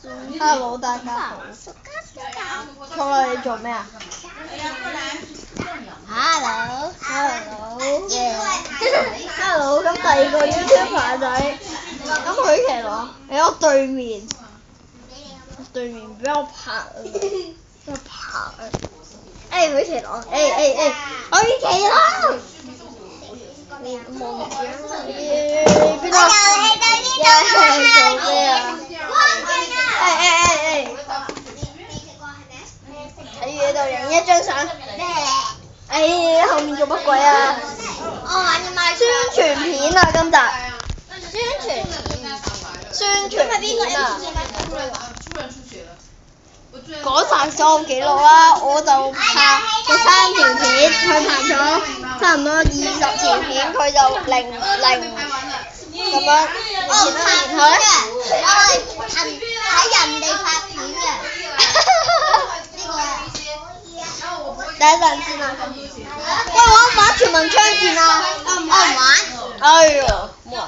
Hello， 大家好。坐落你做咩啊 ？Hello， 咁第二個 YouTuber 仔，咁許其朗喺我對面俾我拍啊！許其朗，許其朗。你望住邊度？做咩啊？睇住呢度影一張相。後面做乜鬼啊？宣傳片啊，今集。宣傳片啊！講晒所有記錄啦，我就拍咗3條片，佢拍咗差唔多20條片，佢就0咁樣。然後咧，我係睇人哋拍片嘅。等一陣先啊！喂，我玩全民槍戰啊！我唔玩。哎呦，冇啊！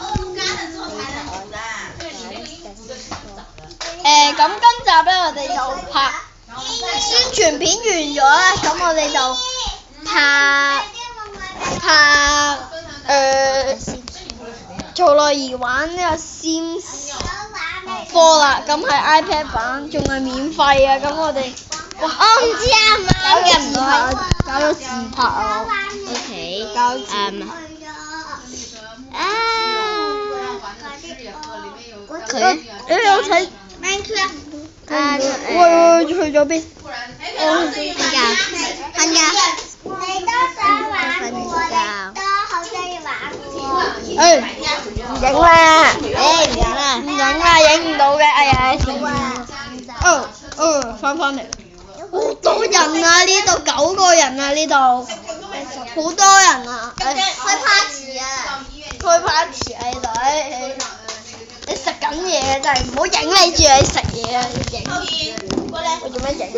咁今集咧，我哋就拍宣傳片完咗啦，咁我哋就拍做樂兒玩呢個 Sims 4啦，咁係 iPad 版，仲係免費啊！咁我哋我唔知啊，搞咗自拍啊 ！OK， 搞自拍。你有睇？喂，去咗邊？瞓覺。你都想玩喎，你都好中意玩喎。唔影啦！唔影啦，影唔到嘅，哎呀！翻嚟。好多人啊！呢度9個人啊！呢度好多人啊！開 party 啊！開 party 啊！呢度，你食緊嘢真係唔好影你住你食嘢啊！影我做咩影你？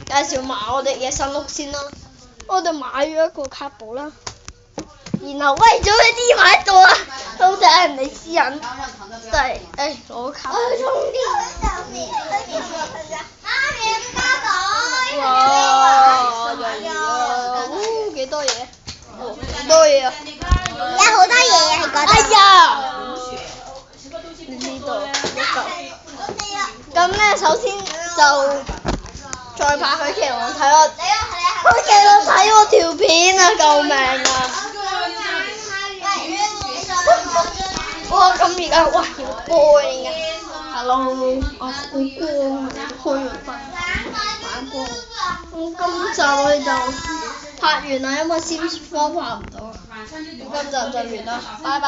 介紹埋我哋嘅新屋先啦，我哋買咗一個卡寶啦，然後喂做咩啲埋喺度啊？好似係人哋私隱，真係攞卡寶。哇！幾多嘢？好多嘢啊！有好多嘢啊，係嗰度。哎呀！呢度一嚿。咁咧，首先就再拍許其朗睇我，許其朗睇我條片啊！救命啊！哇！咁而家哇好光嘅 ，Hello， 好光，開完反光。咁今集我哋就拍完啦，因為 Sims 4拍唔到，咁今集就完啦，拜拜。